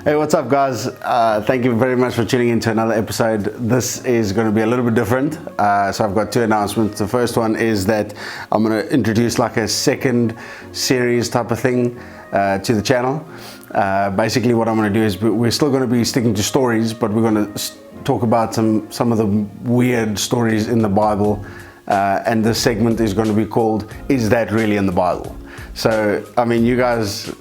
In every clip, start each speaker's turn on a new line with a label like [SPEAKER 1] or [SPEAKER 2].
[SPEAKER 1] Hey, what's up, guys? Thank you very much for tuning in to another episode. This is going to be a little bit different. So I've got two announcements. The first one is that I'm going to introduce like a second series type of thing to the channel. Basically, what I'm going to do is we're still going to be sticking to stories, but we're going to talk about some of the weird stories in the Bible. And this segment is going to be called, Is That Really in the Bible? So, I mean, you guys,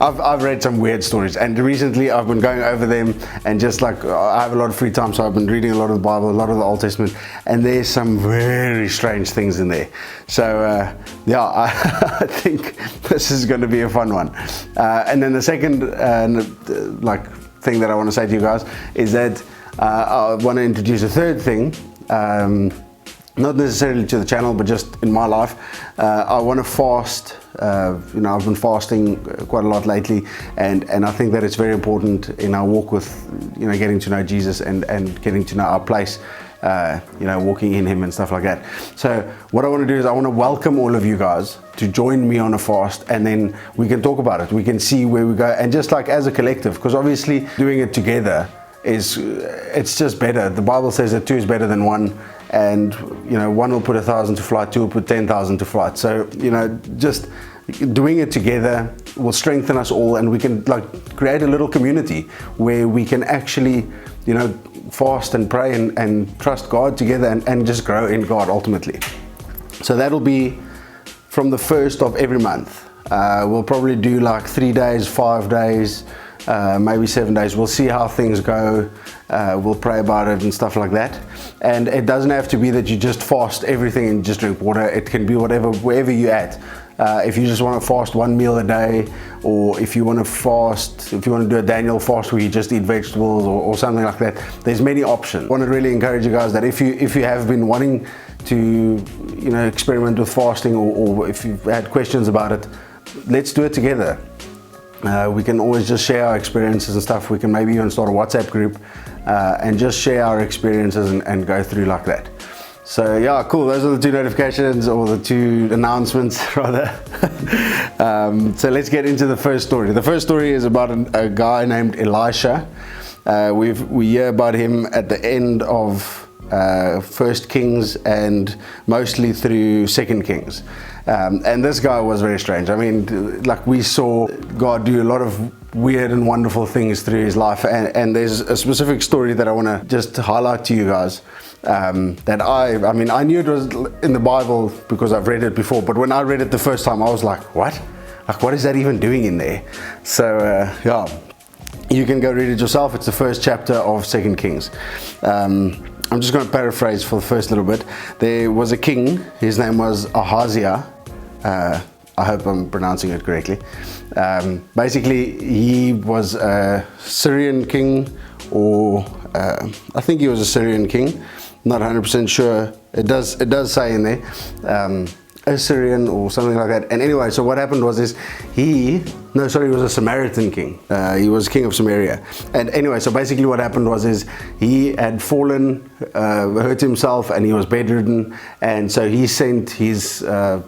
[SPEAKER 1] I've read some weird stories, and recently I've been going over them, and just like I have a lot of free time, so I've been reading a lot of the Bible, a lot of the Old Testament, and there's some very strange things in there. So yeah, I think this is going to be a fun one. And then the second thing that I want to say to you guys is that I want to introduce a third thing. Not necessarily to the channel, but just in my life. I want to fast. I've been fasting quite a lot lately, and I think that it's very important in our walk with, getting to know Jesus and getting to know our place, walking in Him and stuff like that. So what I want to do is I want to welcome all of you guys to join me on a fast, and then we can talk about it. We can see where we go, and just like as a collective, because obviously doing it together it's just better. The Bible says that two is better than one, and one will put 1,000 to flight, two will put 10,000 to flight. So just doing it together will strengthen us all, and we can create a little community where we can actually fast and pray and trust God together and just grow in God ultimately. So that'll be from the 1st of every month. We'll probably do 3 days, 5 days, maybe 7 days. We'll see how things go. We'll pray about it and stuff like that. And it doesn't have to be that you just fast everything and just drink water. It can be wherever you're at. If you just want to fast one meal a day, or if you want to do a Daniel fast where you just eat vegetables or something like that, there's many options. I want to really encourage you guys that if you have been wanting to experiment with fasting, or if you've had questions about it, let's do it together. We can always just share our experiences and stuff. We can maybe even start a WhatsApp group and just share our experiences and go through like that. So yeah, cool. Those are the two notifications, or the two announcements rather. So let's get into the first story. The first story is about a guy named Elisha. We hear about him at the end of First Kings and mostly through Second Kings. And this guy was very strange. I mean, we saw God do a lot of weird and wonderful things through his life. And there's a specific story that I want to just highlight to you guys. That I knew it was in the Bible because I've read it before. But when I read it the first time, I was like, what? What is that even doing in there? So, yeah, you can go read it yourself. It's the first chapter of Second Kings. I'm just going to paraphrase for the first little bit. There was a king, his name was Ahaziah. I hope I'm pronouncing it correctly. Basically, he was a Syrian king, or I think he was a Syrian king. Not 100% sure. It does say in there Assyrian or something like that. And anyway, so what happened was he was a Samaritan king. He was king of Samaria. And anyway, so basically what happened was he had fallen, hurt himself, and he was bedridden. And so he sent his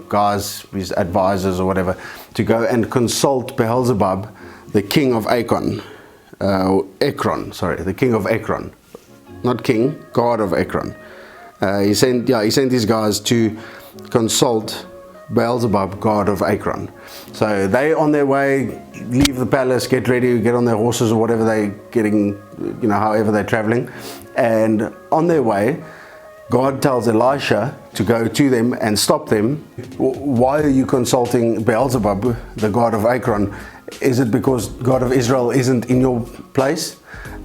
[SPEAKER 1] guys, his advisors or whatever, to go and consult Beelzebub, the king of Ekron. The king of Ekron. Not king, god of Ekron. He sent these guys to consult Beelzebub, god of Ekron. So they on their way, leave the palace, get ready, get on their horses or whatever they're getting, however they're traveling. And on their way, God tells Elisha to go to them and stop them. Why are you consulting Beelzebub, the god of Ekron? Is it because God of Israel isn't in your place?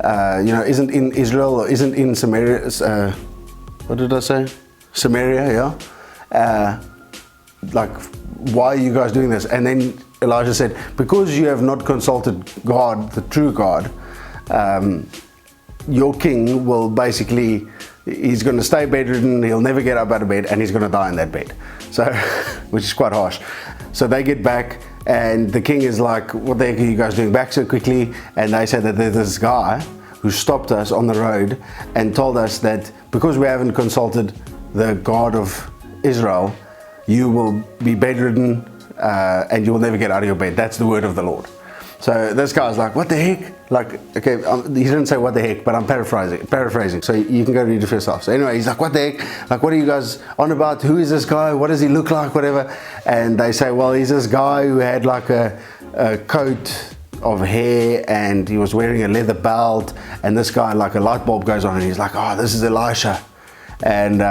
[SPEAKER 1] Isn't in Israel, or isn't in Samaria? What did I say? Samaria, yeah. Why are you guys doing this? And then Elijah said, because you have not consulted God, the true God, your king will basically, he's going to stay bedridden, he'll never get up out of bed, and he's going to die in that bed. So, which is quite harsh. So they get back, and the king is like, what the heck are you guys doing back so quickly? And they said that there's this guy who stopped us on the road and told us that because we haven't consulted the God of Israel, you will be bedridden and you will never get out of your bed. That's the word of the Lord. So this guy's like, what the heck? Like, okay, he didn't say what the heck, but I'm paraphrasing. So you can go read it for yourself. So anyway, he's like, what the heck? Like, what are you guys on about? Who is this guy? What does he look like? Whatever. And they say, well, he's this guy who had like a coat of hair and he was wearing a leather belt. And this guy, like a light bulb goes on and he's like, oh, this is Elisha. And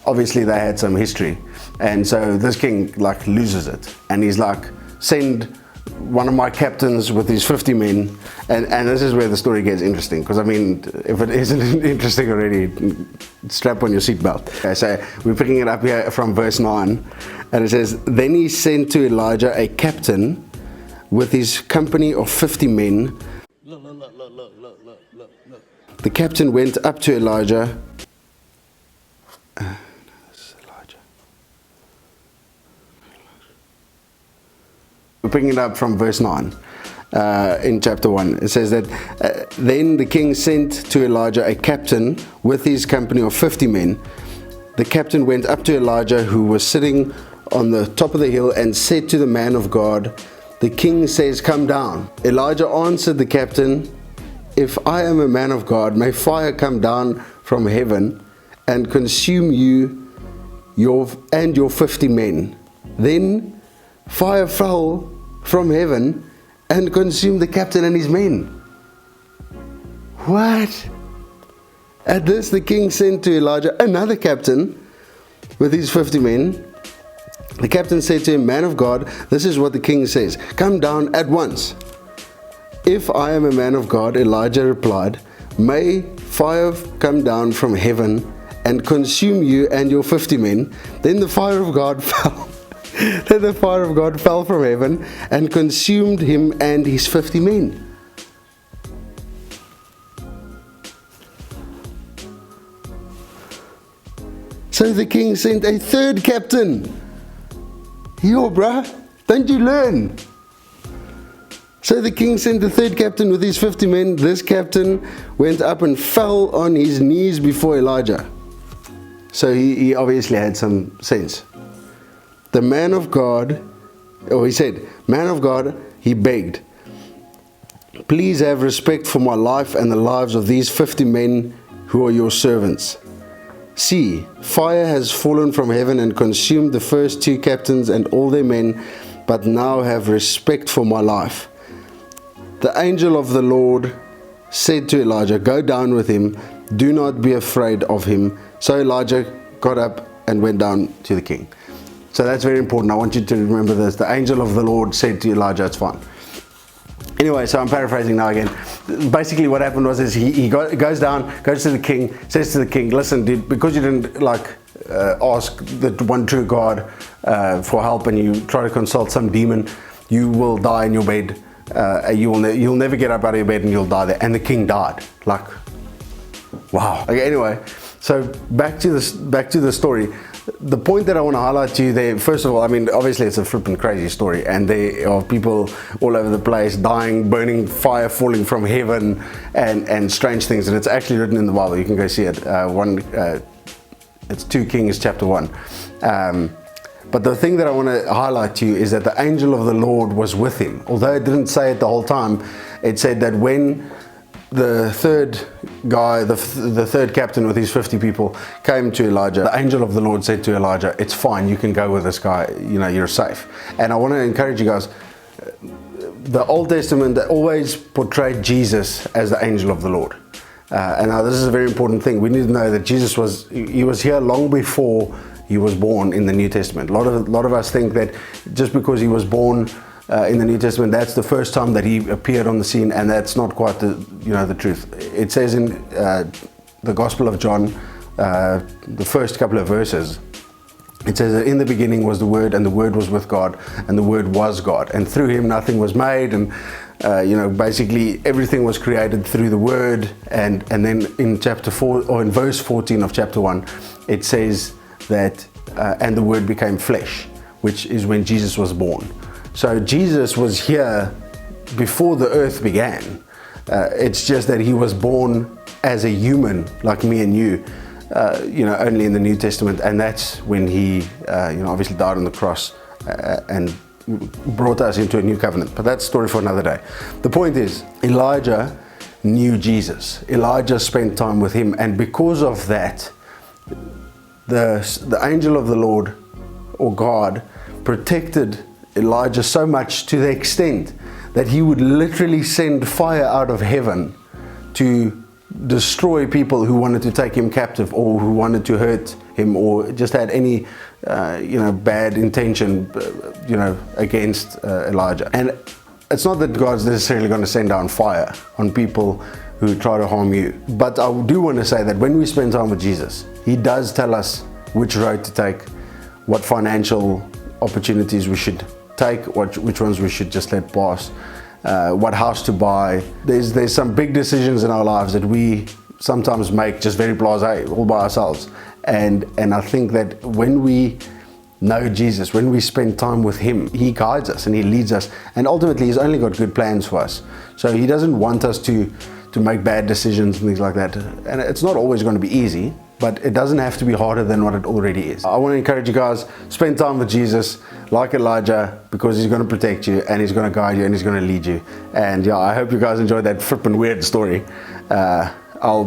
[SPEAKER 1] obviously they had some history. And so this king like loses it. And he's like, send one of my captains with his 50 men, and this is where the story gets interesting, because I mean, if it isn't interesting already, strap on your seatbelt. Okay, so we're picking it up here from verse 9, and it says, then he sent to Elijah a captain with his company of 50 men. Look. The captain went up to Elijah. We're picking it up from verse 9 in chapter 1. It says that then the king sent to Elijah a captain with his company of 50 men. The captain went up to Elijah, who was sitting on the top of the hill, and said to the man of God, the king says, come down. Elijah answered the captain, if I am a man of God, may fire come down from heaven and consume you and your 50 men. Then fire fell from heaven and consumed the captain and his men. What? At this the king sent to Elijah another captain with his 50 men. The captain said to him, man of God, this is what the king says, come down at once. If I am a man of God, Elijah replied, may fire come down from heaven and consume you and your 50 men. Then the fire of God fell. Then the fire of God fell from heaven and consumed him and his 50 men. So the king sent a third captain. Yo, bruh, don't you learn? So the king sent the third captain with his 50 men. This captain went up and fell on his knees before Elijah. So he obviously had some sense. The man of God, he said, man of God, he begged, please have respect for my life and the lives of these 50 men who are your servants. See, fire has fallen from heaven and consumed the first two captains and all their men, but now have respect for my life. The angel of the Lord said to Elijah, go down with him, do not be afraid of him. So Elijah got up and went down to the king. So that's very important. I want you to remember this. The angel of the Lord said to Elijah, it's fine. Anyway, so I'm paraphrasing now again. Basically what happened was he goes down, goes to the king, says to the king, listen, dude, because you didn't ask the one true God for help, and you try to consult some demon, you will die in your bed. You'll never get up out of your bed and you'll die there. And the king died. Like, wow. Okay, anyway, so back to the story. The point that I want to highlight to you there, first of all, I mean, obviously it's a flippin' crazy story, and there are people all over the place dying, burning, fire falling from heaven, and strange things, and it's actually written in the Bible. You can go see it. It's 2 Kings chapter 1. But the thing that I want to highlight to you is that the angel of the Lord was with him. Although it didn't say it the whole time, it said that when the third guy, the third captain with his 50 people came to Elijah, the angel of the Lord said to Elijah, it's fine, you can go with this guy, you're safe. And I want to encourage you guys, the Old Testament always portrayed Jesus as the angel of the Lord. And now this is a very important thing. We need to know that Jesus was here long before he was born in the New Testament. A lot of us think that just because he was born in the New Testament, that's the first time that he appeared on the scene, and that's not quite the truth. It says in the Gospel of John, the first couple of verses, it says that in the beginning was the Word, and the Word was with God, and the Word was God, and through him nothing was made, and basically everything was created through the Word. And then in chapter 4, or in verse 14 of chapter 1, it says that and the Word became flesh, which is when Jesus was born. So Jesus was here before the earth began. It's just that he was born as a human like me and you, only in the New Testament, and that's when he obviously died on the cross and brought us into a new covenant. But that's a story for another day. The point is, Elijah knew Jesus. Elijah spent time with him, and because of that, the angel of the Lord, or God, protected Elijah so much to the extent that he would literally send fire out of heaven to destroy people who wanted to take him captive, or who wanted to hurt him, or just had any bad intention against Elijah. And it's not that God's necessarily going to send down fire on people who try to harm you, but I do want to say that when we spend time with Jesus, he does tell us which road to take, what financial opportunities we should take, which ones we should just let pass, what house to buy. There's some big decisions in our lives that we sometimes make just very blasé, all by ourselves. And I think that when we know Jesus, when we spend time with him, he guides us and he leads us, and ultimately he's only got good plans for us. So he doesn't want us to make bad decisions and things like that. And it's not always going to be easy, but it doesn't have to be harder than what it already is. I want to encourage you guys, spend time with Jesus like Elijah, because he's going to protect you and he's going to guide you and he's going to lead you. And yeah, I hope you guys enjoyed that flippin' weird story. I'll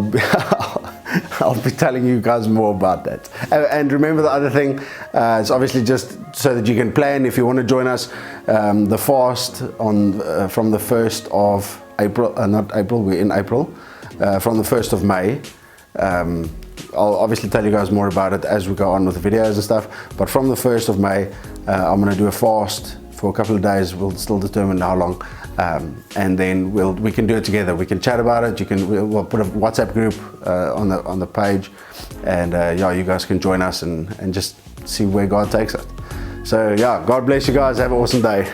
[SPEAKER 1] be telling you guys more about that. And remember, the other thing, it's obviously just so that you can plan if you want to join us. The fast from the 1st of April, not April, we're in April, from the 1st of May. I'll obviously tell you guys more about it as we go on with the videos and stuff, but from the 1st of May, I'm going to do a fast for a couple of days. We'll still determine how long, and then we can do it together. We can chat about it. We'll put a WhatsApp group on the page, and you guys can join us and just see where God takes us. So yeah, God bless you guys. Have an awesome day.